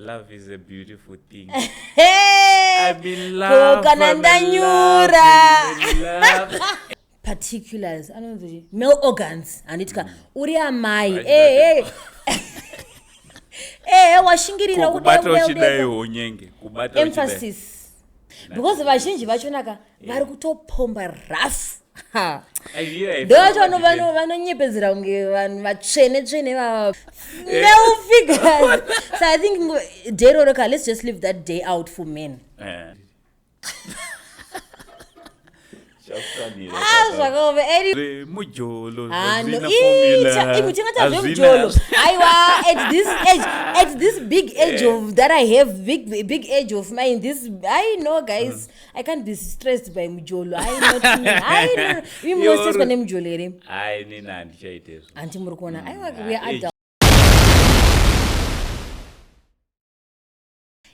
Love is a beautiful thing. Hey! I'm in love. Particulars, I don't know, male organs, and it's uri amai. Hey. Washingirira emphasis. Because vazhinji vachonaka vari kutopomba rough. Ndocho vanonyepedzera kunge vanhu vatsvene male figures. So I think day roroka, let's just leave that day out for men. Mujolo at this big age of that I have, big age of mine, this I know, guys, I can't be stressed by mujolo. I know we must stress by mujolo. I need and shades anti murukona we are adults.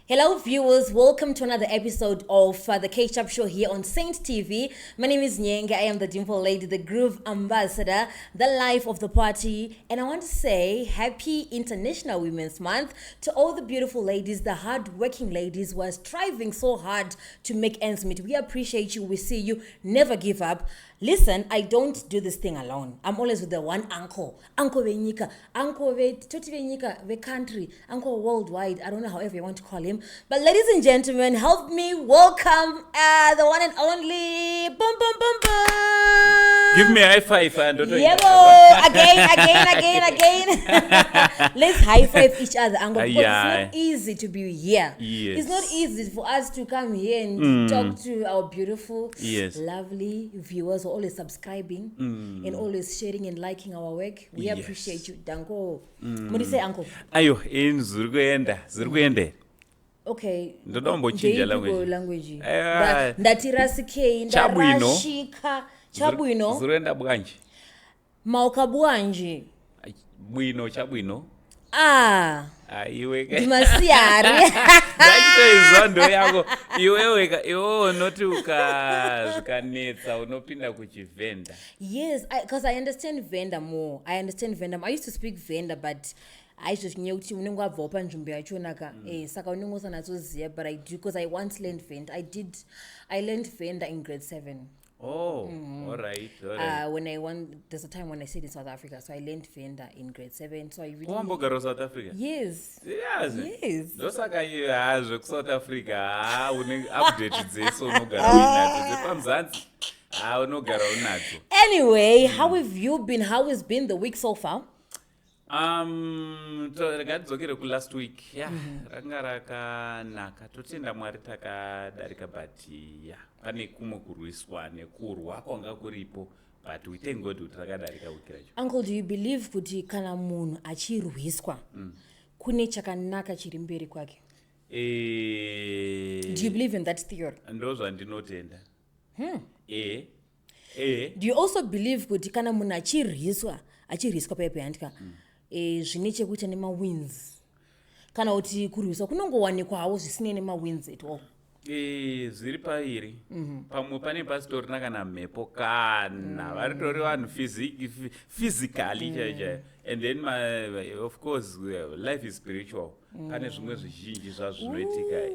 Hello viewers, welcome to another episode of the K-Chap Show here on Saint TV. My name is Nyenge, I am the dimple lady, the groove ambassador, the life of the party. And I want to say happy International Women's Month to all the beautiful ladies, the hard-working ladies who are striving so hard to make ends meet. We appreciate you, we see you, never give up. Listen, I don't do this thing alone. I'm always with the one uncle. Uncle Venyika, Uncle Toti Venyika, the country, Uncle worldwide. I don't know however you want to call him. But ladies and gentlemen, help me welcome the one and only. Boom, boom, boom, boom. Give me a high five. Again. Let's high five each other, Uncle. Because it's not easy to be here. Yes. It's not easy for us to come here and talk to our beautiful, lovely viewers who are always subscribing and always sharing and liking our work. We appreciate you. Danko. What do you say, Uncle? Ayo, in Zurguende. Okay. Ndodombo chinja language. Ndatira sikei, ndarashika. Chabwino. Zurenda bwanji. Mauka bwanji. Bwino, chabwino. Iwe Dimasiari. Zondo yako. Iwe noti ukanetsa unopinda kuchivenda. Yes, because I understand Venda more. I used to speak Venda, but I just knew kuti unenge wabva upa nzvimbo yachonaka saka unenge usanatsoziva, but I do because I once learned Venda. I learned Venda in grade 7. Oh, all right. There's a time when I stayed in South Africa, so I learned Venda in grade 7. So I really. Wambogaro South Africa? Yes. Yes. Dosaka you has South Africa. Update this so no garo inazo. Anyway, how have you been? How has been the week so far? Regadzokere ku last week. Ranga rakanaka. Totenda Mwari takadarika, but pane kumwe kurwiswa nekurwa kwanga kuripo, but we thank God kuti takadarika week racho. Uncle, do you believe kuti kana munhu achirwiswa kune chakanaka chiri mberi kwake? Do you believe in that theory? Ndozva ndinotenda. Do you also believe kuti kana munhu achirwiswa pepe handika zvine chekuita nema-wins kana kuti kurwiswa kunongowanikwawo zvisine nema-wins at all? Zviri pairi. Pamwe pane pasitorina kana mhepo kana varitori vanhu physically chaichai, and then of course life is spiritual. Pane zvimwe zvizhinji zvazvinoitika.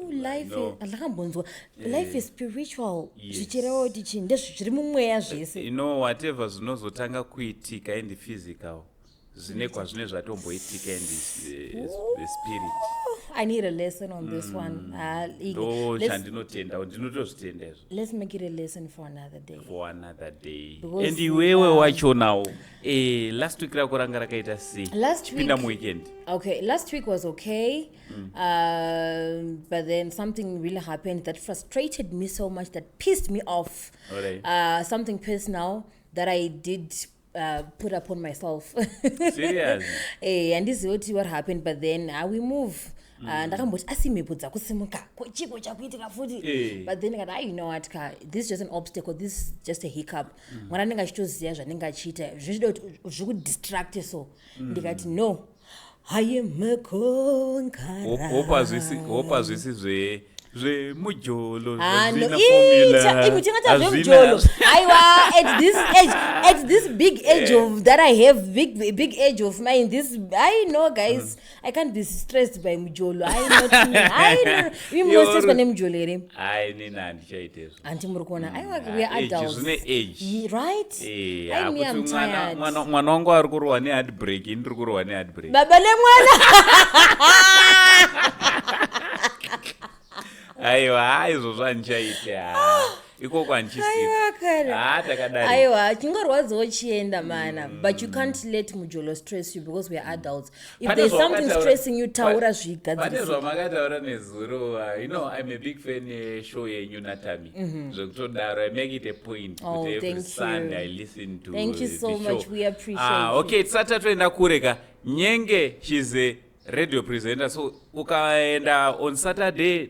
Ndakambonzwa life is spiritual. Zvichirevo tichi ndezviri mumweya zvese. Whatever zvinozotanga kuitika and physical zvine kwazvine zvatomboitika and the spirit. I need a lesson on this one. Let's make it a lesson for another day. And iwewe wacho now. Last week rakuranga rakaita sei? Pinda mu weekend. Okay, last week was okay. But then something really happened that frustrated me so much, that pissed me off. Something personal that I did put upon myself. Serious? And this is what happened, but then we move. Ndakamboti asimhepo dzakusimuka chiko chakuitika futi, but then I you know what, this is just an obstacle, this is just a hiccup. Mwana ndinga chitoziya zvanenge achiita zvichida kuti zvikudistract, so ndikati no, I am a conqueror. Hopa zvisi zvemujolo no, hazvina at this big age of that I have, big age of mine, this I know, guys, I can't be stressed by mujolo. I know we must stress by mujolo ere. nina handichaitezvo. Anti muri kuona we are adults. Zvine age. Right? I'm tired. Mwana wangu ari kurohwa neheartbreak, ndiri kurohwa neheartbreak. Baba lemwana. Aiwa, izvozvo handichaita. Ikoko handichisika. Takadari. Aiwa, chingorwadzawo chienda mana. But you can't let mujolo stress you because we are adults. If there's something stressing you, taura zvigadzirisa. Pane zvamakataura nezuro, I'm a big fan show yenyu Natami. Zvekutodaro, I make it a point kuti every Sunday I listen to the show. Thank you so much. We appreciate it. Okay, tisati tatoenda kureka. Nyenge, she's a radio presenter, so ukaenda on Saturday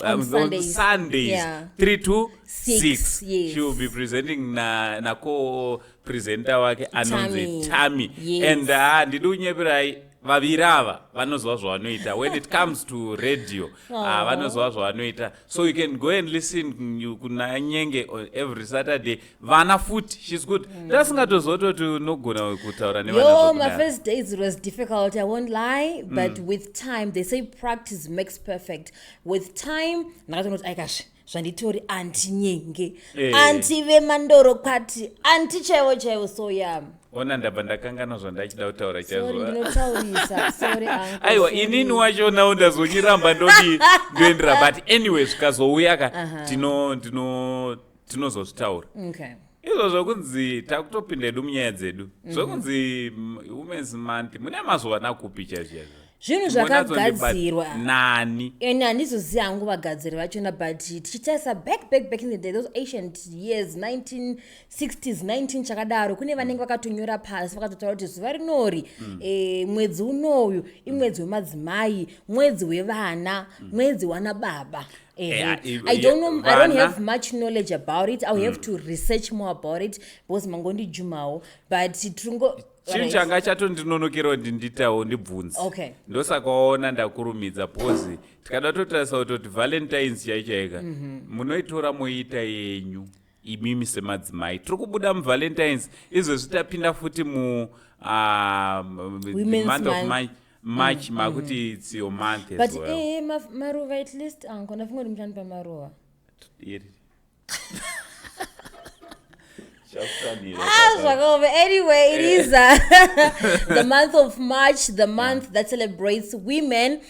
on Sundays 3 to 6 yes. She will be presenting na co-presenter wake anonzi Tammy. Yes. And ndidi kunyeperai vaviri ava vanozwa zvavanoita. When it comes to radio vanozwa zvavanoita, so you can go and listen kuna Nyenge every Saturday. Vana futi, she's good. Tasingatozoto unogona kutaura nevana. My first days it was difficult, I won't lie, but with time, they say practice makes perfect. With time ndakatonoti aikash zvanditori anti Nyenge, anti vemandoro kwati, anti chaiwo so yam. Ona ndabva ndakangana zvandachida kutaura chaizvo. Ndinotaurisa, sorry uncle. Aiwa, inini wacho nawo ndazonyiramba ndoendera, but anyway zvikazouya tinozozvitaura. Okay. Izvo zvokunzi takutopinda hedu munyaya dzedu. Zvokunzi Women's Month mune mazuva nakupi chaizvo? Zvinhu zvakagadzirwa nani ene handizoziva hangu vagadziri vachona, but tichitarisa back in the day, those ancient years, 1960s 19 chakadaro, kune vanenge vakatonyora pasi vakatotaura kuti zuva rinori mwedzi unoyu imwedzi wemadzimai, mwedzi wevana, mwedzi wana baba. I don't have much knowledge about it. I'll have to research more about it because mangondi jumao, but trungo chinhu changa chatondinonokerawo ndinditawo ndibvunzi. Okay. Ndosakaona ndakurumidza pozi tikada totarisa kuti Valentines chaichaika munoitora moita yenyu imimi semadzimai. Tiri kubuda muValentines, izvezvi tapinda futi mu month of March makuti it's your month as well. But maruva at least anko ndafunga kuti muchani pamaruva. Anyway, it is the month of March, the month that celebrates women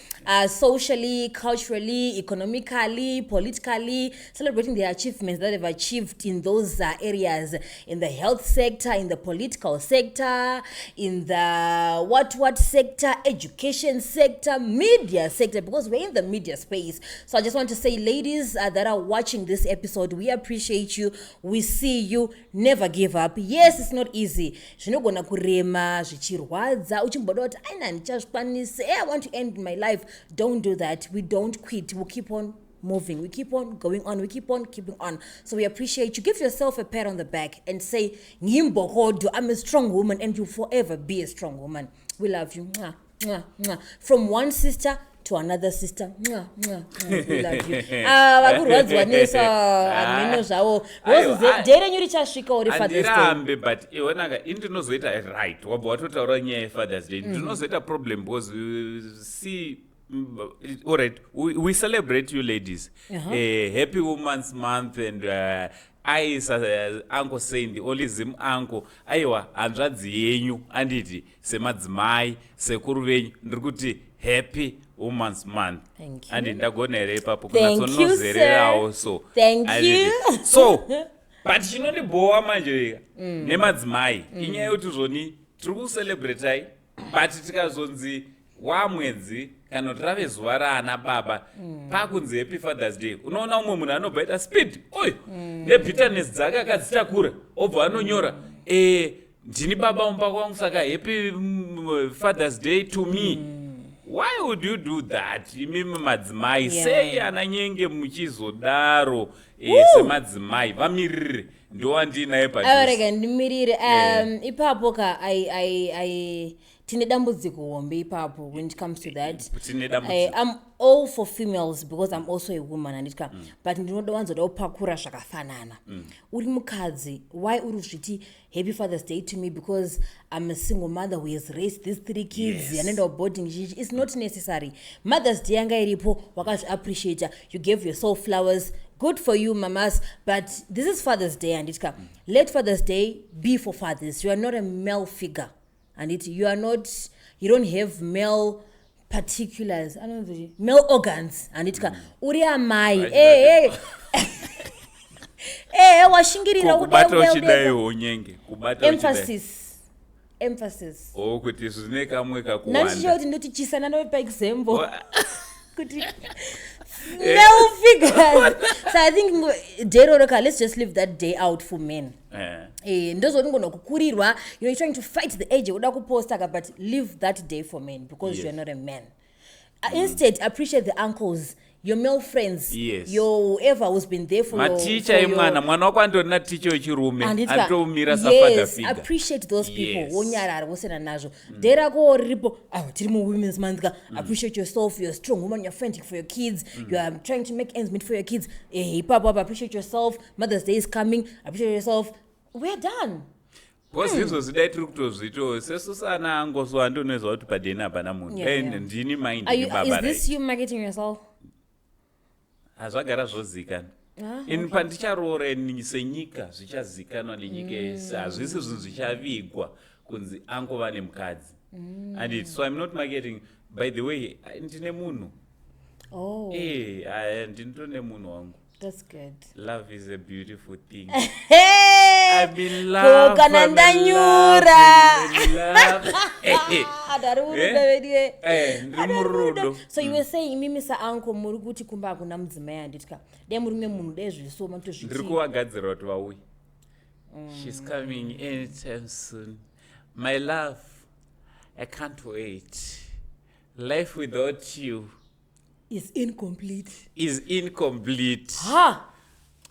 socially, culturally, economically, politically, celebrating their achievements that they've achieved in those areas, in the health sector, in the political sector, in the what sector, education sector, media sector, because we're in the media space. So I just want to say, ladies that are watching this episode, we appreciate you. We see you. Never give up. Yes, it's not easy. Zvinogona kurema, zvichirwadza, uchimboda kuti aina ndichazvikwanisa, I want to end my life. Don't do that. We don't quit. We'll keep on moving. We keep on going on. We keep on keeping on. So we appreciate you. Give yourself a pat on the back and say, Ngimbohodo, I'm a strong woman and you'll forever be a strong woman. We love you. Mwah, mwah, mwah. From one sister to another sister. Mwah, mwah, mwah. We love you. Vakurwadzwa neso ameno zvavo. Jere nyuri chasvika uri Father's Day. Andirambe, but iwonaka indinozoita right. Wabva watotaura nyaya yeFather's Day. Ndinozoita problem because see, all right, we celebrate you ladies. Happy Women's Month, and I uncle saying the only zim uncle aiwa hanzvadzi yenyu anditi semadzimai sekuru venyu ndiri kuti happy Women's Month. Thank you. Andi ndagona here ipapo kunatsonozererawo so thank you. So but chinondibhowa manje nemadzimai inyaya yekuti zvoni tiri kucelebratai but tikazonzi wamwedzi kana kuti rave zuva raana baba pakunzi happy Father's Day, unoona umwe munhu anobva ita speed oyo nebitterness dzake akadzitakura obva anonyora ndini baba mumba kwangu saka happy Father's Day to me. Why would you do that? Imimi madzimai sei ana Nyenge muchizodaro semadzimai vamirire ndowandinaye padrega ndimirire ipapo ka I tine dambudziko hombe ipapo when it comes to that. Tine dambudziko. I'm all for females because I'm also a woman anditya, but ndinoda wanzoda upakura zvakafanana. Uri mukadzi, why uri zviti happy Father's Day to me because I'm a single mother who has raised these 3 kids yanaenda boarding. It's not necessary. Mother's Day yanga iripo wakazvi appreciate, you gave yourself flowers. Good for you, mamas, but this is Father's Day, and let Father's Day be for fathers. You are not a male figure, and you don't have male particulars. I don't know, male organs, and uri amai. Hey, washingirira emphasis. Oh, kuti zvine kamwe kakuwanda. Nandicho kuti ndotichisana nawe pa example. Kuti male figures. So I think day roroka, let's just leave that day out for men. Ndozoti ngona kukurirwa, you're trying to fight the age uda kuposta, but leave that day for men because you're not a man. Instead, appreciate the uncles, your male friends, your whoever who's been there for your teacher. Mwana wako andorina teacher wechirume antomira safather figure. Appreciate those people. Wonyarara wosena nazvo. Dera ko ripo, tiri mu women's month. Appreciate yourself. You're a strong woman. You're frantic for your kids. You are trying to make ends meet for your kids. Appreciate yourself. Mother's Day is coming. Appreciate yourself. We're done. Because izvo zidai tiri kutozvito sesusana angozwa ndonezva kuti padeni apana munhu ndini mind is this you marketing yourself? Hazvagara zvozikana pandicharoora senyika zvichazikanwa nenyika yese. Hazvisi zvinhu zvichavigwa kunzi angova nemukadzi. And so I'm not marketing. By the way, ndine munhu. Ndinotone munhu wangu. That's good. Love is a beautiful thing. Hey! I'm in love. So you were saying mimi sa uncle muri kuti kumba akuna mudzimai anditya. Dai muri munhu dai zvisoma tozviti. Ndiri kuvagadzira kuti vauye. She's coming anytime soon. My love, I can't wait. Life without you is incomplete.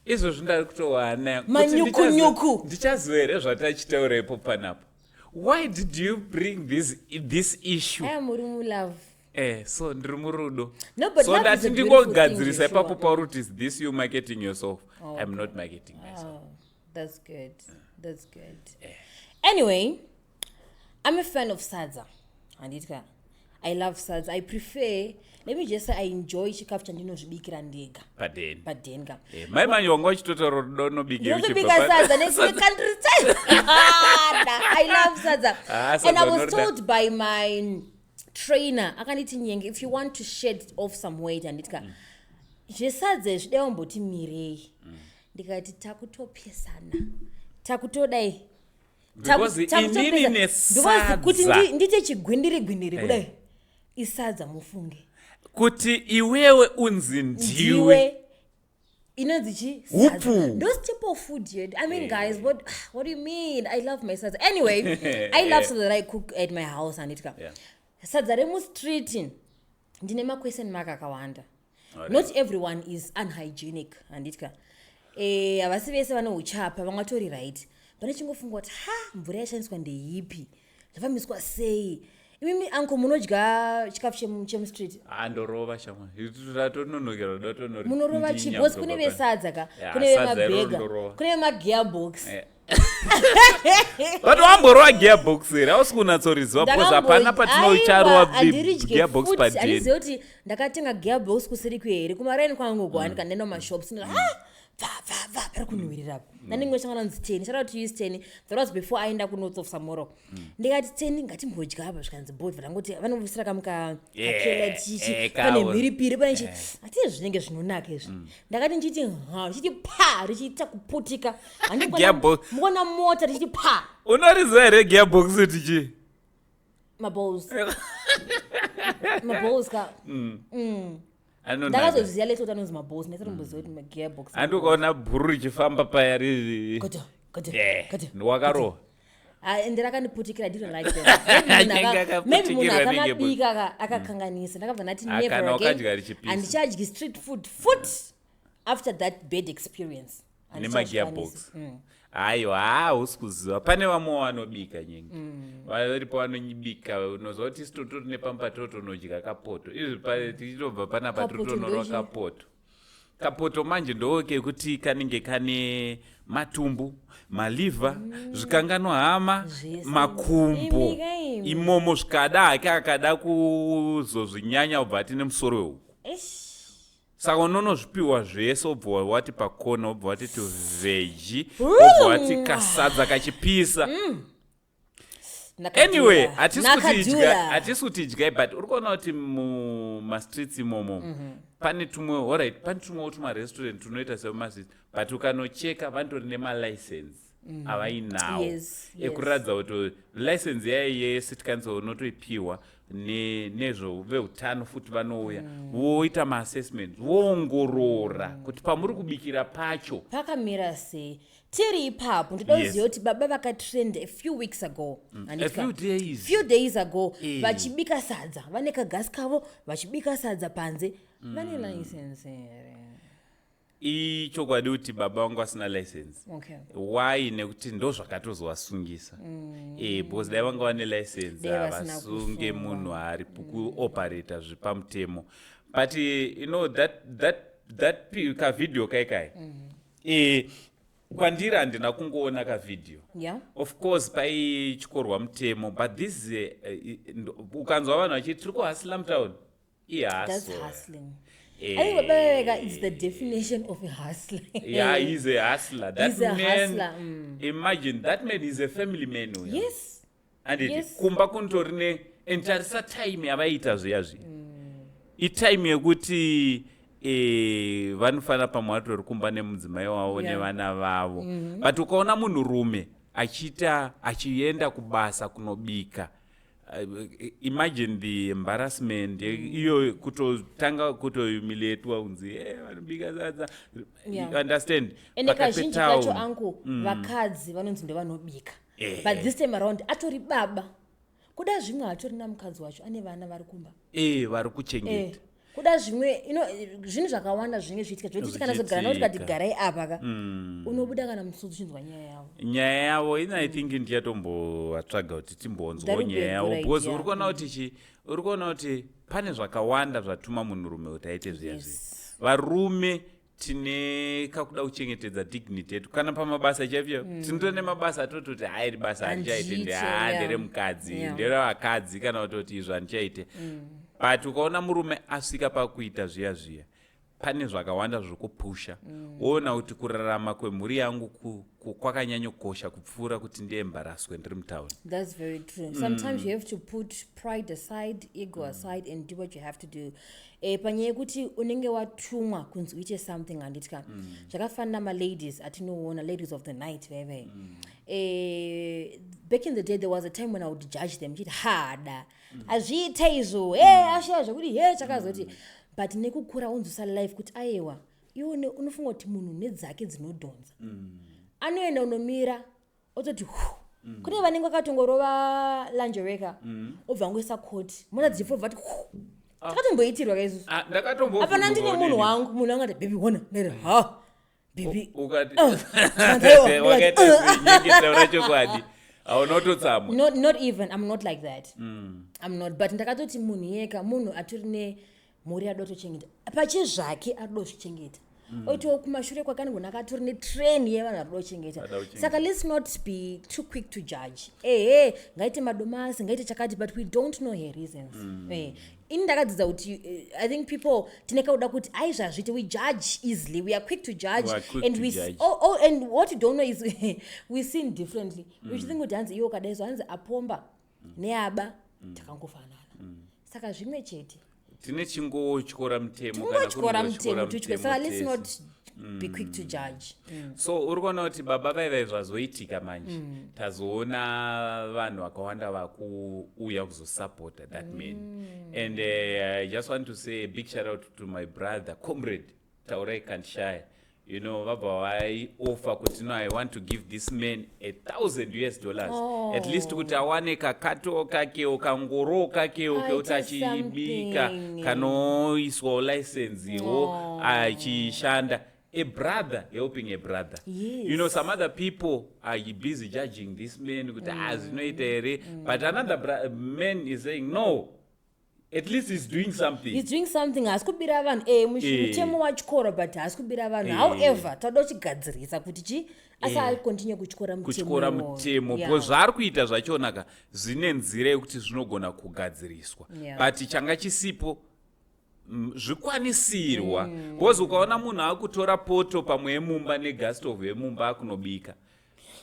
Izvo zvindari kutowana manyuku ndichaziva here zvatachitaura ipo panapo. Why did you bring this issue? I am muri love. So ndiri murudo. No, but so ndati ndingogadzirisa ipapo pauri kuti is this you marketing yourself? I'm not marketing myself. That's good. That's good. Anyway, I'm a fan of sadza. Andika, I love sadza. I prefer, let me just say, I enjoy chikafu chandinozvibikira ndega. Padenga. Mai manyongo chitotoro dono biki uchipapa. Sadza next countryside. I love sadza. And I was told by my trainer, akaniti Nyenge, if you want to shed off some weight andika, sadza zvideomboti mirei. Ndikati takutopesana. Takutodai. Because inini nesadza. Kuti ndite chigwindiri kudai. Isadza mufunge. Kuti iwewe unzi ndiwe. Inonzi sadza. Those type of food yet. I mean guys, what do you mean? I love my sadza. Anyway, I love sadza that I cook at my house anitka. Sadza remu street ndine ma question mark akawanda. Not everyone is unhygienic anitka. Avasi vese vane uchapa vangatori right. Pane chingofunga kuti mvura yashandiswa ndeipi? Zvafambiswa sei? Imimi uncle munodya chikafu chemustreet. Andorova shamwa. Ratononokera datonori. Munorova chibos kune vesadza ka, kune mabhega, kune magearbox. But wamborwa gearbox here. Ausikunatsorizwa because hapana patinocharwa gearbox padeni. Aliziva kuti ndakatenga gearbox kuseri kwere kumaraini kwangu kwanika ndenda mashops. Va parakunhuhwirirapo nanimwe shangana nzi 10 shout out to you 10 that was before aenda ku north of Samoro ndikati 10 ngatimbodya apa zvikanzi board vanongoti vanovisira kamuka akela chichi pane mhiripiri pane chi ati zvinenge zvinonaka izvi ndakati ndichiti ndichiti pa richiita kuputika handikona mota richiiti pa unoriziva here gearbox tichi maballs ka ndakazoziya leto tanonzi maballs ndaisatomboziva kuti magearbox andokaona bhuru richifamba paya riri wakarohwa ende rakandiputikira. I didn't like that. Maybe munhu akamabika akakanganisa ndakabva ndati never again handichadyi street food after that bad experience. nemagearbox aiwa usikuziva pane vamwe vanobika Nyenge varipo vanobika unozva kuti totori nepambato tonodya kapoto izvi tichitobva panapa totonorwa kapoto manje ndoke kuti kanenge kane matumbu malivha zvikanganwa hama makumbo imomo zvikada hake akada kuzozvinyanya ubva ati nemusoro weuku saka unonozvipiwa zvese ubva wati pakona ubva wati tuveji ubva wati kasadza kachipisa anyway hatisi kutidya but uri kuona kuti mumastreets imomo pane tumwe alright pane tumwewo tumarestaurant tunoita semumastreets but ukanocheka vanotori nemalicense avainawo ekuratidza kuti license yayo yecity council unotoipiwa nezvo veutano futi vanouya voita maassessment voongorora kuti pamuri kubikira pacho pakamira sei tiri ipapo ndoda kuziva kuti baba vakatrend a few weeks ago few days ago vachibika sadza vane kagasi kavo vachibika sadza panze vane license here ichokwadi kuti baba vangu vasina license why nekuti ndo zvakatozovasungisa because dai vanga vane license havasunge munhu ari kuoperata zvipamutemo but you know that kavidhio kaikai kwandiri handina kungoona kavidhio of course paichikorwa mutemo but this ukanzwa vanhu vachiti tiri kuhasila mutauni I think Babeka is the definition of a hustler. Yeah, he's a hustler. That he's a man, hustler. Imagine, that man is a family man. Yes. And kumba kuntorine entarisa time yavaita zviya. Itime yekuti vanofana pamwe vatori kumba nemudzimai wavo nevana vavo. But ukaona munhurume achienda kubasa kunobika. Imagine the embarrassment iyo kutotanga kutohumiliatwa unzi vanobika sadza you understand ende kazhinji kacho angu vakadzi vanonzi ndevanobika but this time around atori baba kuda zvimwe hatori namukadzi wacho ane vana vari kumba vari kuchengeta kuda zvimwe zvinhu zvakawanda zvinenge zviitika zvekuti kana zogara nauti kati garai apa ka unobuda kana musudzi uchinzwa nyaya yavo I think ndiyatombovatsvaga kuti timbonzwawo nyaya yavo because uri kuona kuti pane zvakawanda zvatuma munhurume kuti aite zviya varume tine kakuda kuchengetedza dignity yetu kana pamabasa chaivyo tinoto nemabasa atototi hairi basa handichaite nderemukadzi nderavakadzi kana kutoti izvo handichaite but ukaona murume asvika pakuita zviya pane zvakawanda zvokupusha woona kuti kurarama kwemhuri yangu kwakanyanyokosha kupfuura kuti ndiembaraswe ndiri mutauni. That's very true. Sometimes you have to put pride aside, ego aside and do what you have to do. Panyaya yekuti unenge watumwa kunzi uite something handitya zvakafanana maladies atinoona ladies of the night veve back in the day there was a time when I would judge them chiti hada azviita izvo ashiya zvokuti chakazoti but nekukura unzwisa life kuti aiwa iwe unofunga kuti munhu nedzake dzinodhonza anoenda unomira ototi kune vanenge vakatongorova lanjereka obva ngoisa koti mona dzifobva ati takatomboitirwa kaizvozvo apana ndine munhu wangu munhu angati baby wona ndiri baby chokwadi aunototsama not even I'm not like that I'm not but ndakatoti munhu yeka munhu atori nemhuri adotochengeta pachezvake adozvichengeta oito kumashure kwakaningona akatori netrain yevanhu adotochengeta saka let's not be too quick to judge ngaite madomasi ngaite chakati but we don't know her reasons ini ndakadzidza kuti I think people tinekauda kuti aizvazviti we judge easily we are quick to judge and what you don't know is we sin differently we think kuti hanzi iwo kadaizo hanzi apomba neaba takangofanana saka zvimwe chete tine chingotyora mutemo saka let's not be quick to judge so uri kuona kuti baba vaiva zvazoitika manje tazoona vanhu vakawanda vakuuya kuzosupporta that man and I just want to say a big shout out to my brother comrade Taurai Kantshaya. You know, I offer kuti I want to give this man $1,000 at least kuti awane kakato kake kangoro kake utachibika kanoiswa license wo achishanda a brother helping a brother. Yes. You know, some other people are busy judging this man, but another man is saying, no, at least he's doing something. He's doing something. Asikubira vanhu mutemo wachikoro but asikubira vanhu. However, toda kuchigadzirisa kuti chi asa continue kuchikora mutemo because zvaari kuita zvachonaka zvine nzira yekuti zvinogona kugadziriswa but changa chisipo zvikwanisirwa because ukaona munhu akutora poto pamwe yemumba negastove yemumba akunobika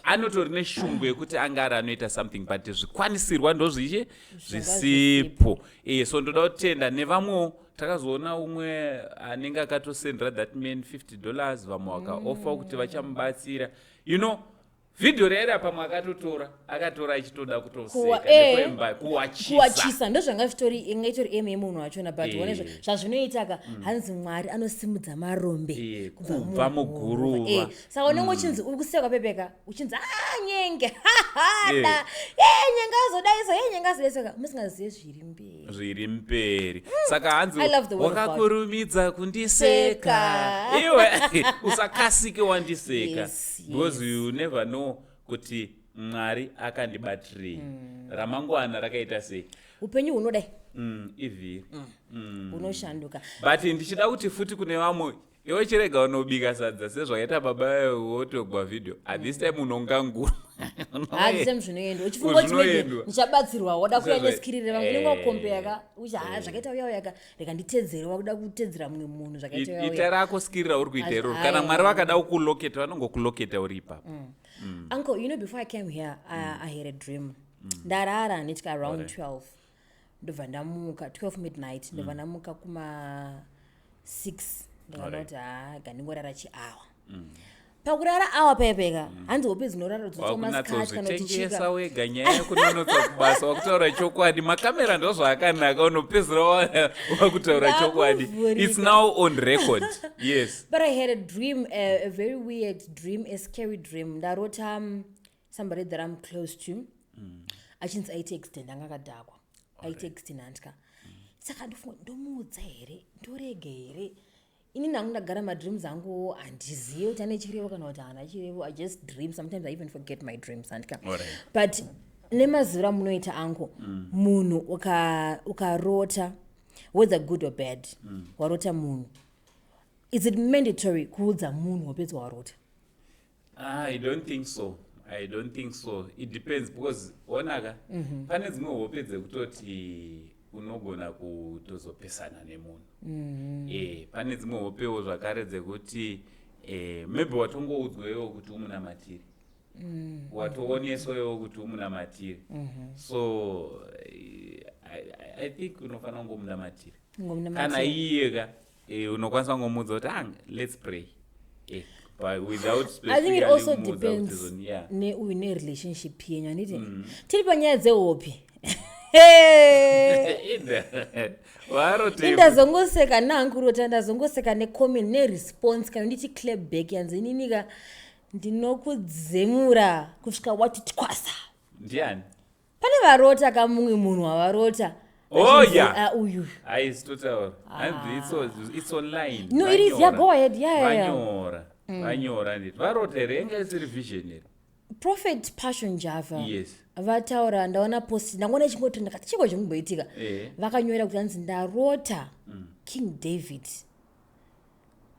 anotori neshungu yekuti angari anoita something but zvikwanisirwa ndozviche zvisipo. So ndoda kutenda nevamwewo takazoona umwe anenge akatosendera that man $50 vamwe vakaofa kuti vachamubatsira. You know, video rera pamwe akatora achitoda kutoseka kuwachisa ndozvanga ingaitori eme munhu wachona but wonezvo zvazvinoitaka hanzi Mwari anosimudza marombe kubva muguruva. Saka unenge uchinzi uri kusekwa pepeka uchinzi Nyenge Nyenge azodaiso Nyenge azodaiso musingazive zviri mberi. Saka hanzi wakakurumidza kundiseka iwe usakasike wandiseka because you never know kuti Mwari akandibatirei ramangwana rakaita sei. Upenyu hunodai ivhiri unoshanduka but ndichida kuti futi kune vamwe iwe chirega unobika sadza sezvakaita baba wotogwa video at this time unongangura hadisem zvinoenda uchifunga kuti ndichabatsirwa wada kuya neskirire vangu kunenge wakombeya zvakaita uya yaka reka nditedzere wakuda kutedzera mumwe munhu zvakaita uya ita rako skirira uri kuita iroro kana Mwari vakada kukuloketa vanongokuloketa uri ipapo. Uncle, you know, before I came here, I had a dream. Ndarara nitika around 12. Ndova ndamuka 12 midnight. Ndova ndamuka kuma 6. Ndova ndota ganingorara chiawa. Pakurara awa pepeka. Hanzi hope zinorara dzotoma skati kana tichika wega nyaya kunonotsa kubasa wakutaura chokwadi makamera ndo zvakanaka unopezera wakutaura chokwadi. It's now on record. Yes. But I had a dream, a very weird dream, a scary dream. Ndarota somebody that I'm close to. Achinzi I text ndangakadhakwa. I text nandika. Saka ndofunga ndomuudza here, ndorege here. Ini nangu ndagara madreams angu andizive kuti ane chirevo kana kuti haana chirevo. I just dream. Sometimes I even forget my dreams. But nemazura munoita angu munhu ukarota whether good or bad warota munhu, is it mandatory kuudza munhu wapedza warota? I don't think so. It depends because onaka pane dzimwe hope dzekutoti unogona kutozopesana nemunhu. Pane dzimwe hopewo zvakare dzekuti maybe watongoudzwewo kuti umunamatiri. Watooneswewo kuti umunamatiri. So I think unofanira kungomunamatiri. Kana iyeka unokwanisa kungomudza kuti let's pray. But without I think it also depends ne relationship yenyu aniti tiri panyaya dzehope indazongoseka nankurota ndazongoseka necomment neresponse kana nditi clap back yanzi ininika ndinokudzemura kusvika wati twasa. Ndiani? Pane varota kamumwe munhu wavarota. Oh yeah. It's online. No, it is. Yeah, go ahead. Yeah. Vanyora nditi varotere inga isiri vision here. Prophet Passion Java. Yes. Vataura ndaona post ndangona chingoti ndakati chiko chimboitika. Vakanyora kuti anzi ndarota King David.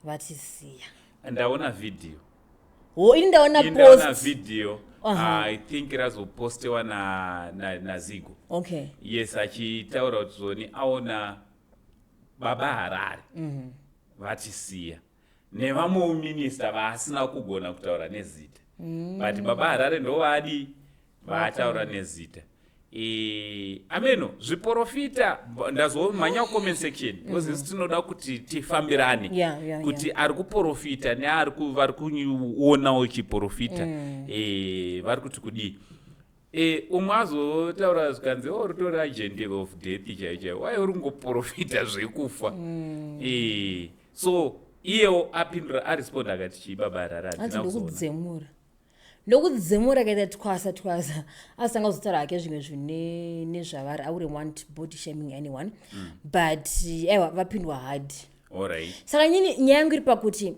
Vatisiya. Ndaona video. Ini ndaona post. Ndaona video. I think razopostewa na Zigo. Okay. Yes, achitaura kuti zoni aona baba Harare. Vatisiya. Nevamwe minister vasina kugona kutaura nezita. But baba Harare ndo vadi vataura nezita. Ameno zviprofita ndazomanya comment section because tinoda kuti tifambirane kuti ari kuprofita neari vari kuona uchiprofita vari kuti kudi umwe azotaura zvikanzi rutori agent of death chaicho wai uri kungoprofita zvekufa. So iyewo apindura aresponda akati chii baba Harare ndokudzemura kaita twasa asanga kuzotaura hake zvimwe zvine nezvavari. I wouldn't want body shaming anyone but vapindwa hard. Alright. Saka nyaya yangu iri pakuti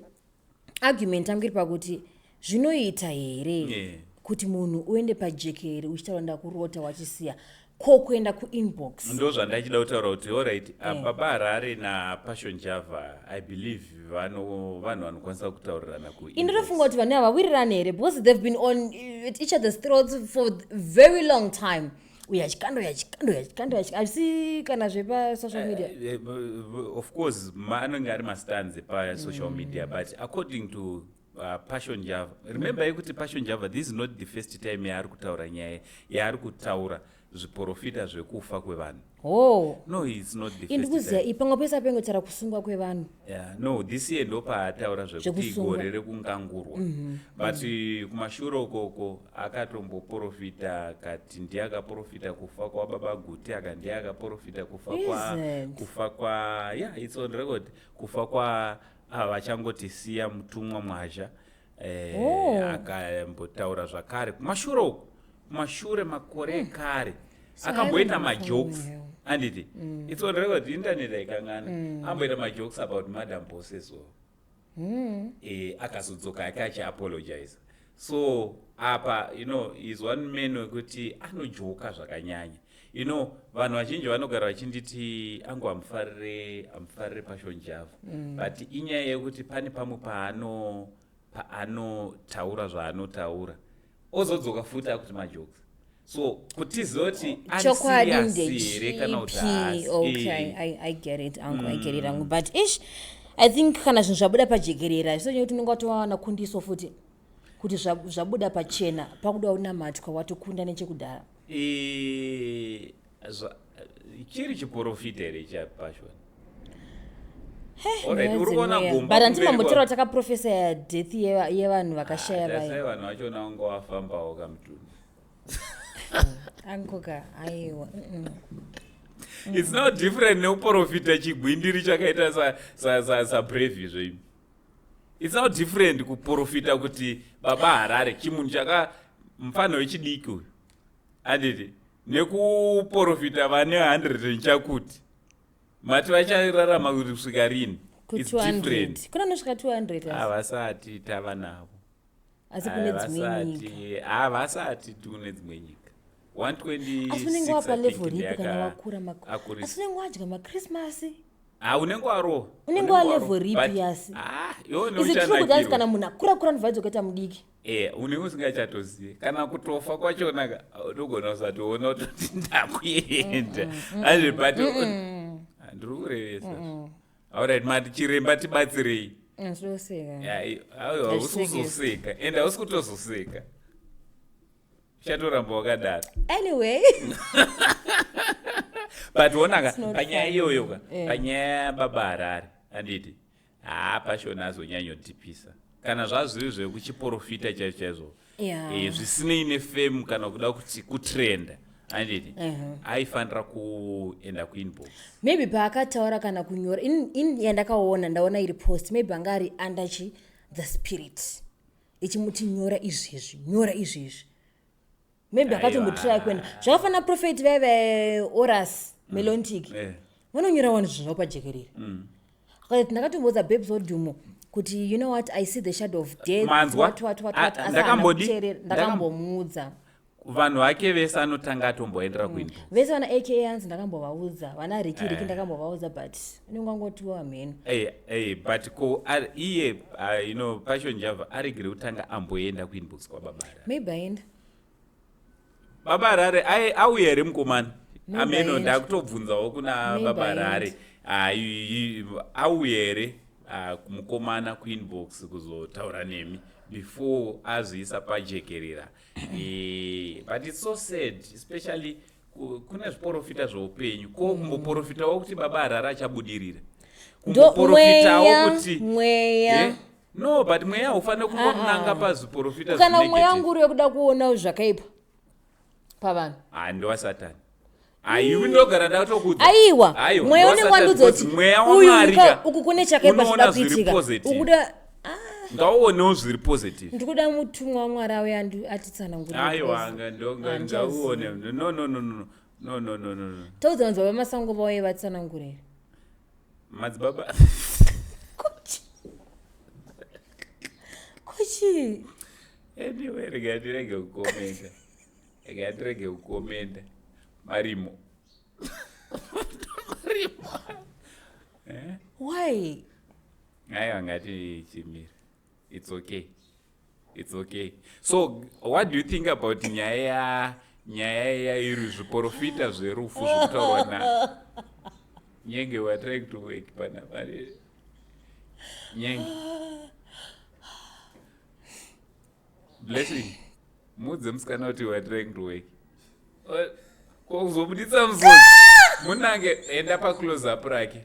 argument yangu iri pakuti zvinoita here kuti munhu uende pajekeri uchitaura ndakurota wachisiya kuenda kuinbox. Ndo zvandachida kutaura kuti alright, Baba Harare naPassion Java I believe vanhu vanokwanisa kutaurirana kuinbox. Ndinofunga kuti vanhu ava wirirana here because they've been on each other's throats for very long time. Uyachikando asi kana zvepa social media. Of course anenge ari mastands pa social media, but according to Passion Java, remember kuti Passion Java, this is not the first time yaari kutaura nyaya yaari kutaura zviprofita zvekufa kwevanhu. No, it's not the first time. Indikuziya ipamwe pesa pengotara kusungwa kwevanhu. No, this year ndo paataura zvekuti gore rekungangurwa. But kumashure ukoko akatomboprofita kati ndiye akaprofita kufa kwaBaba Guti, ndiye akaprofita kufa kwa it's on record, kufa kwa vachangotisiya mutumwa Mwazha. Akambotaura zvakare kumashure makore kare akamboita majokes anditi it's on record, internet aikangana amboita majokes about Madam Bosses akazodzoka akachi apologize. So apa is one man wekuti anojoka zvakanyanya. Vanhu vazhinji vanogara vachinditi angu amufarire Passion Java, but inyaya yekuti pane pamwe paanotaura zvaanotaura ozodzoka futi akuti majokes. So kutiziva kuti chokwadi here kana kuti okay, I get it angu, but I think kana zvinhu zvabuda pajekerera zvisonya kuti unenge watowana kundiso futi kuti zvabuda pachena pakuda unamatwa watokunda nechekudhara. Chiri chiprofita here chaPassion. But handimambotaura takaprofesa yadeath yevanhu vakashaya vayo. Vanhu vachona vanga wafambawo kamutunhu. Ankoka aiwa. It's not different nekuprofita chigwindiri chakaita saBrevi zveimi. It's not different kuprofita kuti Baba Harare chimunhu mufano wechidiki uyu anditi nekuprofita vane 100 chakuti mati vachararama kuti kusvika rini. It's different. Kuna nosvika 200 havasati tava navo. Asi kune dzimwe nyika. Havasati tune dzimwe nyika. 126 asi unenge wapa level ripi kana wakura asi unenge wadya maChristmas. Unenge waro. Unenge wa level ripi yasi. Is it true kuti kana munhu akura ndivaidzo kaita mudiki? Unenge usingachatozivi. Kana kutofa kwachona unogona kusatoona kuti ndakuenda. Asi but ndiri kurevesa. Alright, mati chiremba tibatsirei. Ndoseka. Usuzoseka. Enda usikutozoseka. Chatoramba wakadaro. Anyway. But wonaka panyaya iyoyo panyaya Baba Harare anditi Passion azonyanyotipisa kana zvazviri zvekuchiprofita chaizvo zvisinei nefame kana kuda kuti kutrenda anditi aifanira kuenda kuinbox. Maybe paakataura kana kunyora yandakaona ndaona iri post maybe anga ari under the spirit ichimuti nyora izvezvi maybe akatombotirai kuenda zvakafanira prophet vaive Horace Melontic vanonyora vanhu zvinhu zvavo pajekerere. Ndakatombodza babes odhumo kuti you know what, I see the shadow of death ndakambomuudza vanhu vake vese anotanga atomboendera kuinbox vese vana aka hanzi ndakambovaudza vana rikiriki ndakambovaudza but unenge wangotiwa mheno but iye Passion Java aregere kutanga amboenda kuinbox kwaBaba Harare. Maybe aenda Baba Harare auya here mukomana ameno ndakutobvunzawo kuna Baba Harare auya here mukomana kuinbox kuzotaura nemi before azoisa pajekerera. But it's so sad, especially kune zviprofita zveupenyu kumboprofitawo kuti Baba Harare achabudirira kumboprofitawo kuti mweya no, but mweya haufaniri kungonanga pazviprofita kana mweya nguri wekuda kuona zvakaipa pavanhu ndowasatani. Iwe ndogara ndakutokudza aiwa mweya unenge wandudzoti uyu uku kune chakaipa chidapitika ukuda ngauonewo zviri positive. ndikuda mutumwa waMwari auya atitsanangurira. Aiwa ngauone no. Taudzanzwa vamasango vauye vatsanangurira. Madzibaba Ochi. Anyway, regatirege kukomenda. Marimo. Why? Ngati chimira. It's okay. So, what do you think about nyaya iri zviprofita zverufu zvokutaurwa na Nyenge we are trying to work pana pare. Nyenge. Blessing. Mudze musikana kuti we are trying to work. Kuzobuditsa musodzi. Munange enda pa close up rake.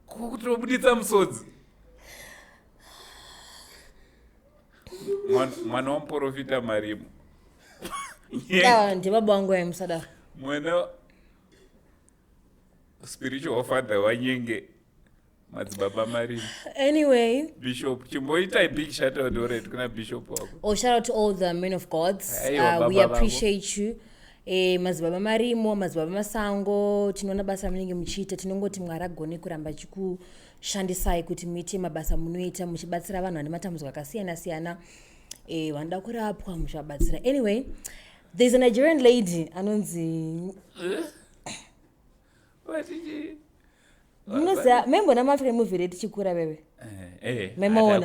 Kutobuditsa musodzi. Mwana wamuprofita Marimo. Ndibaba wangu emsada. Mwana spiritual father wa Nyenge madzibaba Marimo. Anyway, Bishop chimboita big shout out already kuna bishop wako. Oh, shout out to all the men of God. We appreciate you. Madzibaba Marimo, madzibaba Masango, tinoona basa munenge muchiita, tinongoti Mwari agone kuramba chikushandisai kuti muite mabasa munoita muchibatsira vanhu vane matambudziko akasiyana-siyana. Vanoda kurapwa muchivabatsira. Anyway, there's a Nigerian lady anonzi munoziva membona maafrican movie rate chikura bebe. Memoona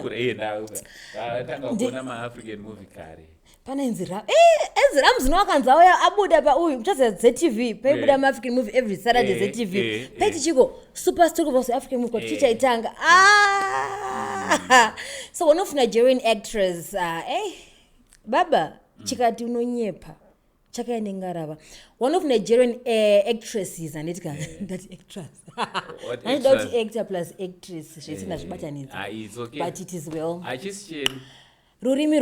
tanga kuona maafrican movie kare. Pana enzira mzino wakanzi auya abuda pauyu muchaziva ZTV paibuda maafrican movie every Saturday ZTV paiti chiko super story of African movie kuti chichaitanga. So one of Nigerian actress baba chikati unonyepa chakaenda ngarava. One of Nigerian actresses and that actress. I don't actor plus actress. She's in it's okay. But it is well. I just Anyway,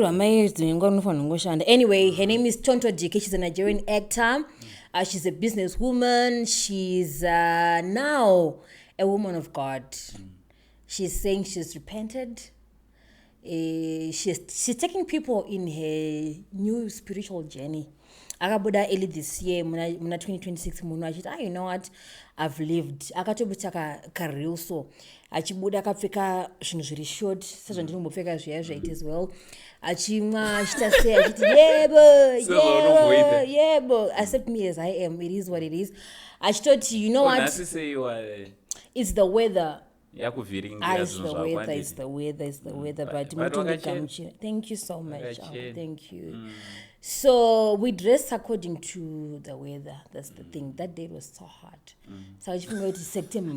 her name is Tonto Dike. She's a Nigerian actor. She's a businesswoman. She's now a woman of God. She's saying she's repented. She's taking people in her new spiritual journey. Akabuda early this year, muna 2026 muna achita, you know what, I've lived. Akatobutaka career so. Achibuda akapfeka zvinhu zviri short, sezvandinombopfeka zviya it as well. Achimwa achitase achiti yebo. Accept me as I am. It is what it is. Achitoti, you know what? It's the weather. It's the weather. But thank you so much. Thank you. So we dress according to the weather. That's the thing. That day was so hot. So I just to September.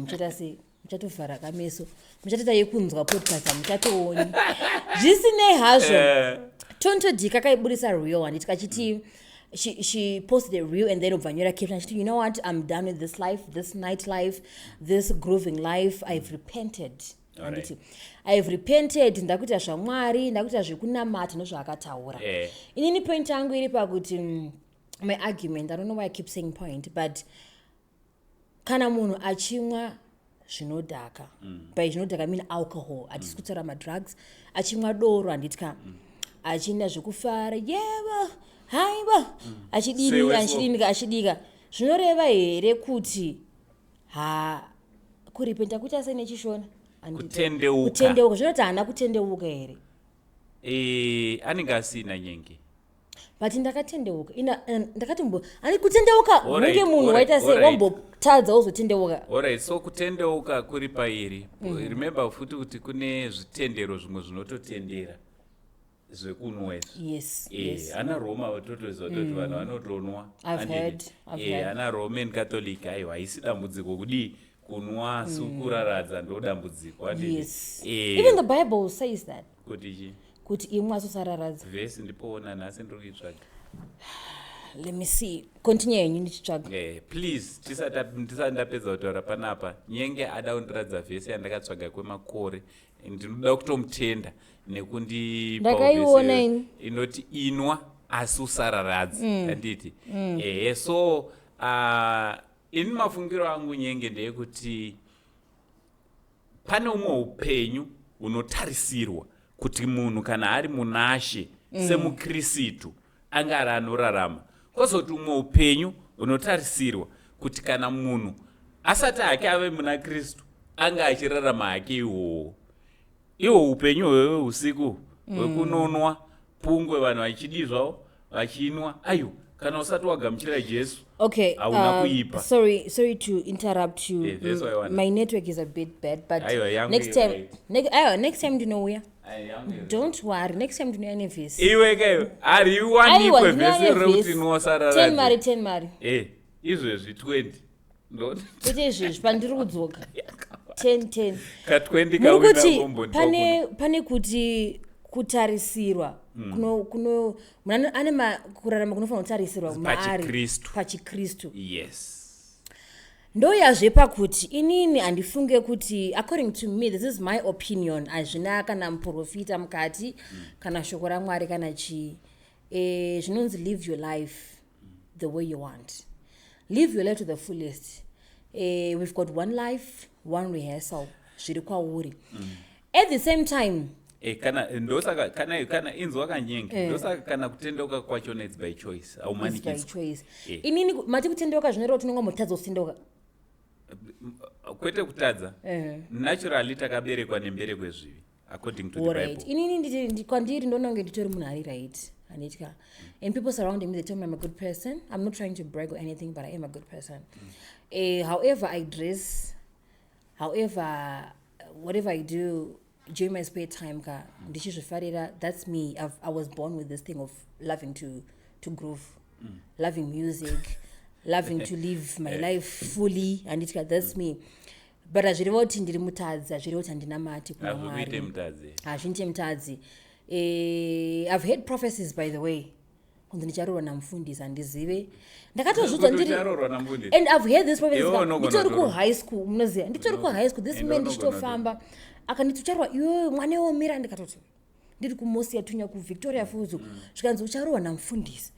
Mchatofara kameso. Mchatata yekunzwa podcast mchatooni. Jisine hazvo. Tonto Dika kaibudisa reel and itikachiti she posted a reel and then Vanyera kept and she said, you know what, I'm done with this life, this nightlife, this grooving life. I've repented. Right. I've repented. Ndakuita shamwari, ndakuita zvekunamata nezvaakataura. Inini point yangu iri pakuti my argument, I don't know why I keep saying point, but kana munhu achimwa zvinodhaka. By zvinodhaka I mean alcohol. Atisi kutora madrugs. Achimwa doro anditya. Achinda zvekufara. Yeba. Haiba. Achidika. Zvinoreva here kuti kuripenta kuti ase nechishona. Kutendeuka. Zvinoti haana kutendeuka here. Anenge asina Nyenge. But ndakatendeuka. Ndakati ani kutendeuka munge munhu waita sei wambotadza uzotendeuka. Alright, so kutendeuka kuri pairi. Remember futi kuti kune zvitendero zvimwe zvinototendera. Zvekunwa. Yes. Ana Roma vatotozwa kuti vanhu vanotonwa. I've heard. Ana Roman Catholic aiwa haisi dambudziko kudi kunwa sukuraradza ndo dambudziko. Yes. Even the Bible says that. Kuti imwa sosararadza. Verse ndipoona nhasi ndiri kuitsvaga. Let me see. Continue yenyu ndichitsvaga. Please tisandapedza kutaura panapa. Nyenge ada kundiradza vhesi yandakatsvaga kwemakore. Ndinoda kutomutenda nekundipa vhesi inoti inwa asi usararadzi. Handiti. So ini mafungiro angu Nyenge ndeyekuti pane umwe upenyu unotarisirwa kuti munhu kana ari munashe semukristu anga ari anorarama. Kwozoti umwe upenyu unotarisirwa kuti kana munhu asati hake ave muna Kristu anga achirarama hake ihwo upenyu hwewe usiku wekunonwa pungwe vanhu vachidizvawo vachinwa ayo kana usati wagamuchira Jesu Okay, hauna kuipa. sorry to interrupt you. That's why I want- My network is a bit bad, but Ayo, yangu next iri time, right. next time ndinouya. Don't worry, next time ndinouya nevhesi. Iwe ke ari wanikwe vhesi rekuti nosara 10 mari. Izvezvi 20 Kuti izvezvi pandiri kudzoka 10 ka 20 nokuti kawina pane kuti kutarisirwa kuno munhu ane kurarama kunofanira kutarisirwa maari pachikristu. Yes. Ndoyazve pakuti inini handifunge kuti according to me, this is my opinion, hazvina kana muprofita mukati kana shoko raMwari kana chii. Zvinonzi live your life the way you want. Live your life to the fullest. We've got one life, one rehearsal. Zviri kwauri. At the same time, kana ndosaka kana inzwa kanyenge ndosaka kana kutendeuka kwacho it's by choice by choice. Inini mati kutendeuka zvinoreva tinonga mutadza kutendeuka kwete kutadza naturally takaberekwa nembereko ezvivi according to the Bible. Inini kwandiri ndononge nditori munhu ari right anitya, and people surrounding me, they tell me I'm a good person. I'm not trying to brag or anything, but I am a good person. However I dress, however whatever I do during my spare time, that's me. I was born with this thing of loving to groove, loving music, loving to live my life fully, and that's me. But azvireva kuti ndiri mutadzi, azvireva kuti handina mati kuna Mwari. Hazviite mutadzi. I've heard prophecies, by the way. Kunzi ndicharoorwa namufundisi handizive. Ndakatozvidzwa ndiri, and I've heard this prophecy. Nditori ku high school, munoziva. Nditori ku high school, this man ndichitofamba akanditi ucharoorwa iwe mwana womira, ndikatoti ndiri kuMosi Yatunya ku Victoria Falls, zvikanzi ucharoorwa namufundisi.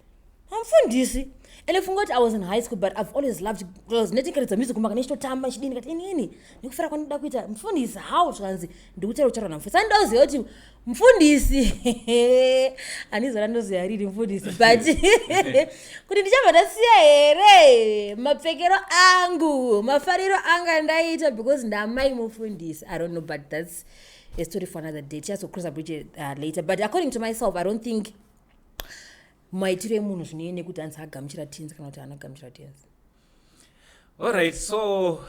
Amfundisi. Elefunga kuti I was in high school, but I've always loved girls. Netikaridza music kumaka nechitotamba chidini kati inini nekufara kwandida kuita mufundisi how zvikanzi ndikutera ucharoorwa namufundisi. Andoziva kuti mufundisi handizoda ndoziva riri mufundisi, but kuti ndichabva ndasiya here mapfekero angu mafariro anga ndaita because ndamai mufundisi. I don't know, but that's a story for another day. Just cross a bridge later. But according to myself, I don't think maitiro emunhu zvinoene kuti anzi agamuchira tenzi kana kuti anagamuchira tenzi. Alright, so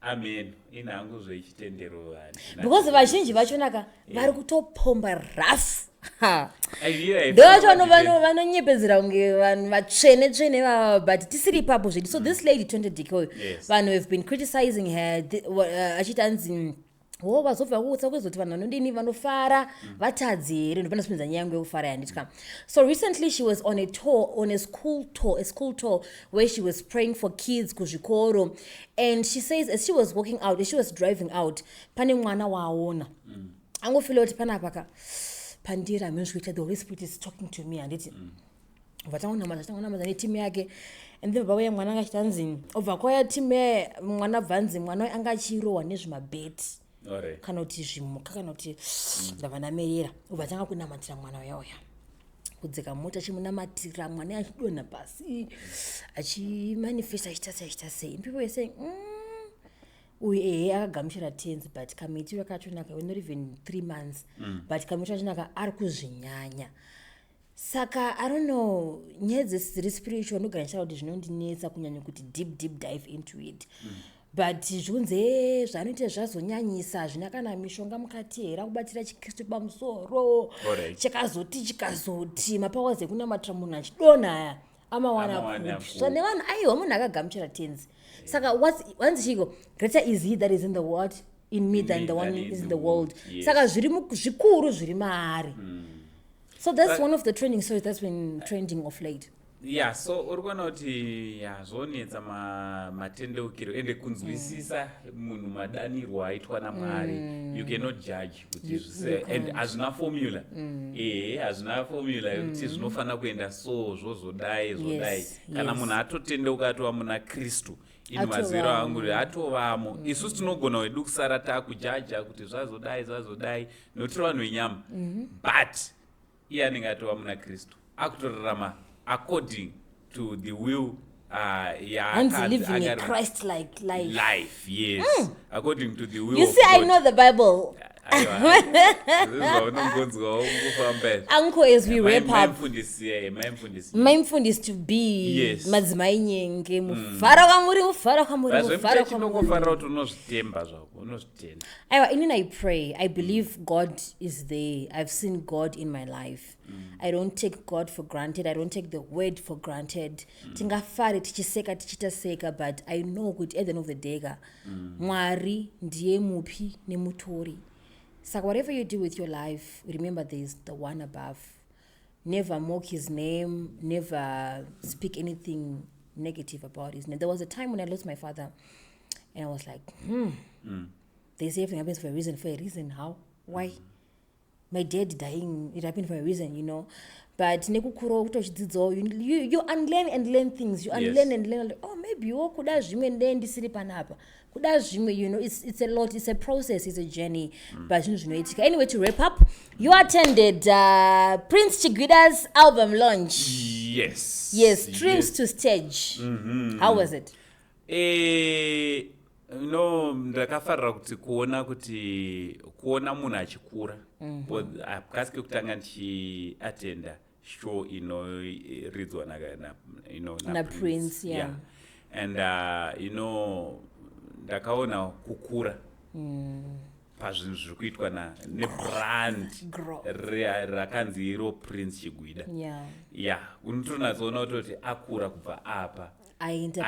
amen inhangu zvechitendero because vazhinji vachonaka vari kutopomba rafu ndovacho vanonyepedzera kunge vanhu vatsvene vava, but tisiri ipapo zvedu. So this lady Tonto vanhu have been criticizing her achiti anzi vazobva kuutsa kwezoti vanhu vanodini vanofara vatadzi here ndopanda spinza nyangu yekufara yanditya. So recently she was on a tour, on a school tour where she was praying for kids kuzvikoro, and she says as she was walking out, as she was driving out, pane mwana waaona angofila kuti panapa pandira amenzvikuita the Holy Spirit is talking to me, anditi vatangonamaza netimu yake, and then baba yemwana anga achitanzi obva kwaya timu mwana bvanzi mwana anga achirohwa nezvimabheti kana kuti zvimuka kana kuti ndavanamerera ubva tanga kunamatira mwana uyauya kudzika mota achimunamatira mwana achidonha pasi achimanifesta achita sei. People were saying uye akagamuchira tenzi, but kamitiro kachonaka not even 3 months, but kamitiro kachonaka ari kuzvinyanya. Saka I don't know, nyaya dziri spiritual ndogara ndichitaura kuti zvinondinetsa kunyanya kuti deep dive into it. But zvunze zvanoita zvazonyanyisa zvina kana mishonga mukati here kubatira chikristu pamusoro chikazoti mapowers ekunamatira munhu achidonha aya amawana kupi. So nevanhu aiwa munhu akagamuchira tenzi. Saka wanzi chiko greater is he that is in the world in me than the one is in the world. Saka zvikuru zviri maari. So that's one of the trending stories that's been trending of late. Yeah, so urikuona kuti zvonetsa matendeukiro ende kunzwisisa munhu madanirwo aitwa naMwari. You cannot judge kuti and hazvina formula. Hazvina formula kuti zvinofana kuenda so zvozodai. Kana munhu atotendeuka atova muna Kristu ini maziro angu atovamo. Isusu tinogona wedu kusara takujaja kuti zvazodai nokuti vanhu venyama. But iye anenge atova muna Kristu akutorarama according to the will and living a Christ-like life. Yes. According to the will you of see, God. I know the Bible. Uncle, as we wrap up, my mindfulness to be Yes. madzimai Nyenge mufaro kamuri zvekutifara kuti unozvitemba zvako unozvitenda. I pray. I believe God is there. I've seen God in my life. I don't take God for granted. I don't take the word for granted. Tingafare tichiseka tichitaseka, but I know kuti at the end of the day Mwari ndiye mupi nemutori. So whatever you do with your life, remember there's the one above. Never mock his name, never speak anything negative about his name. There was a time when I lost my father and I was like, they say everything happens for a reason. How? Why? My dad dying, it happened for a reason, you know. But you unlearn and learn things. You unlearn Yes. and learn. Oh, maybe you could you know, it's a lot, it's a process, it's a journey. But anyway, to wrap up, you attended Prince Chigwida's album launch. Yes. Streams to stage. How was it? No, ndakafarira kuti kuona munhu achikura. Kasi kutanga ndichiatenda show inoridzwa na Prince, yeah. And ndakaona kukura pazvinhu zviri kuitwa nebrand rakanzi iro Prince Chigwida. Unotonatsoona kutoti akura kubva apa aenda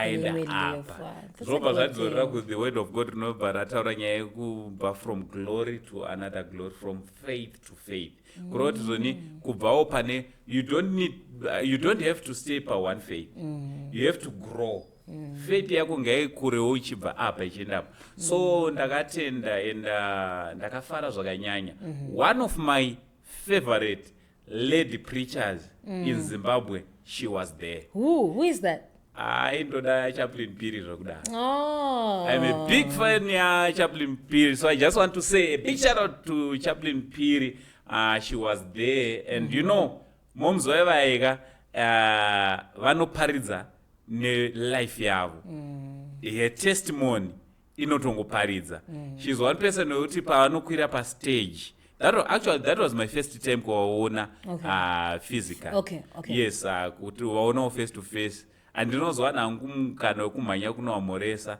apa. Zvobva zvadzorera ku the word of God rinobva rataura nyaya yekubva from glory to another glory, from faith to faith. Kureva kuti zoni kubvawo pane you don't have to stay pa one faith. You have to grow. Faith yako ngaikurewo uchibva apa ichienda apa. So ndakatenda and ndakafara zvakanyanya. One of my favorite lady preachers in Zimbabwe, she was there. Who is that? Indoda Chaplain Piri zvakudaro. Oh. I'm a big fan ya Chaplain Piri, so I just want to say a big shout out to Chaplain Piri. She was there, and you know, moms vaika vanoparidza ne-life yavo. Her testimony inotongoparidza. She's one person who'ti pavanokwira pa stage. That was my first time kuvaona physical. Okay. Yes, kuti vaonawo face to face. Andinozwa nangu mukana wekumhanya kunovamoresa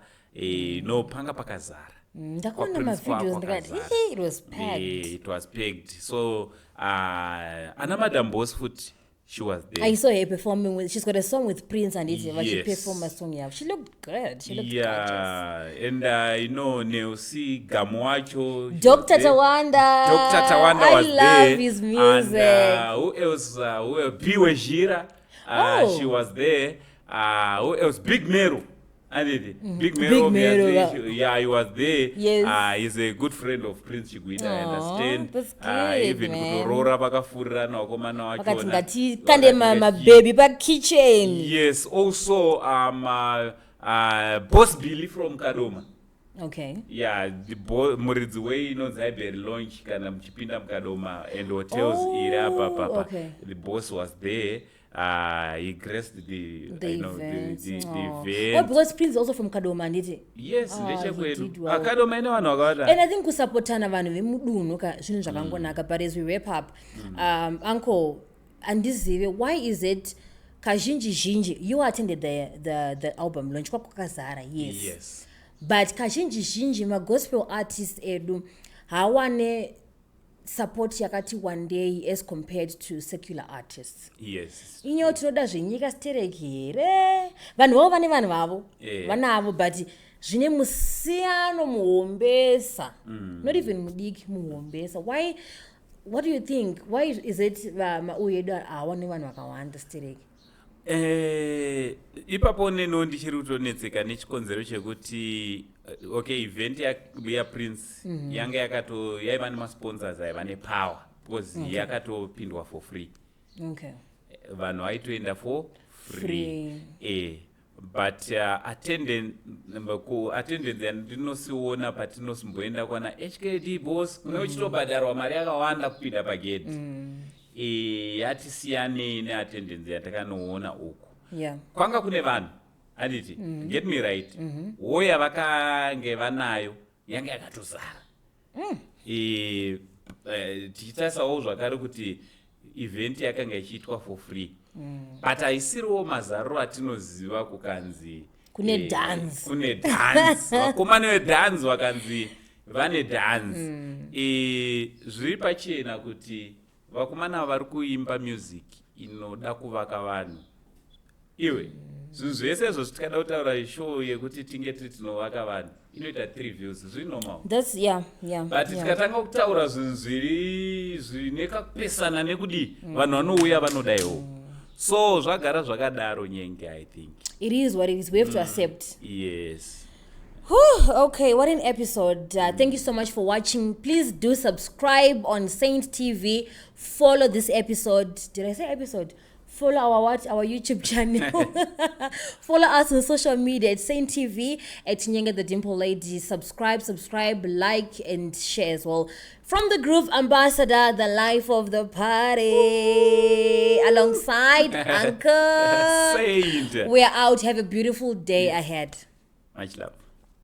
nopanga pakazara. Ndakaona mavideos ndikati it was packed. It was packed. So Anna Madam Boss futhi, she was there. I saw her performing she's got a song with Prince and she performed a song. She looked good. She looked gorgeous. And Neusi Gamwacho, Dr. Tawanda was there. I love his music. And who else? Piwe Jira, she was there. Who else? Big Meru. Big Meru, he was there. Yes. He's a good friend of Prince Chigwida, I understand. That's great, even man. kutorora vakafurira wakomana Wakati ngati kande mababy pa kitchen. Yes, also Boss Billy from Kadoma. Okay. Yeah, the muridzi way inonzi Iberry launch kana muchipinda mukadoma and hotels iri apa papa. Okay. The boss was there. He graced the event. event. Oh, because Prince is also from Kadoma, did he? Yes, well. Kadoma ine vanhu vakawanda. And I think kusapotana vanhu vemudunhu zvinhu zvakangonaka. But as we wrap up, Uncle, andizive, why is it kazhinji you attended the album launch kwakazara? Yes. But kazhinji gospel artists edu hawane support yakati one day as compared to secular artists. Yes. Inyo tinoda zvenyika stereki here. Vanhu vavo vane vanhu vavo. Vanavo, but zvine musiyano muhombesa. Not even mudiki muhombesa. Why? What do you think? Why is it mauyu edu hawane vanhu vakawanda stereki? Ipapo neno ndichiri kutonetseka nechikonzero chekuti event ya Prince yanga yaiva nemasponsors aiva nepower because yakatopindwa for free. Vanhu vaitoenda for free. But attendance yandinosiona patinosomboenda kwana HKD boss kunochitobhadharwa mari yakawanda kupinda pagedhi. Yatisiyanei neattendance yatakanoona uku. Kwanga kune vanhu handiti get me right, hoya vakange vanayo yanga yakatozara. tichitarisawo zvakare kuti event yakanga ichiitwa for free but haisiriwo mazaruro atinoziva kukanzi kune dance vakomana vedance vakanzi vane dance zviri pachena kuti vakomana vari kuimba music inoda kuvaka vanhu iwe zvinhu zvese izvo zvitikada kutaura show yekuti tinge tiri tinovaka vanhu inoita 3 views zviri normal but tikatanga kutaura zvinhu zvine kakupesana nekudi vanhu vanouya vanodaiwo so zvagara zvakadaro Nyenge. I think it is what it is. We have to accept. Yes. Okay, what an episode. Thank you so much for watching. Please do subscribe on Saint TV. Follow this episode. Did I say episode? Follow our YouTube channel. Follow us on social media at Saint TV, at Nyenge the Dimple Lady. Subscribe, like, and share as well. From the Groove Ambassador, the life of the party, alongside Uncle Saint. We are out. Have a beautiful day ahead. Much love.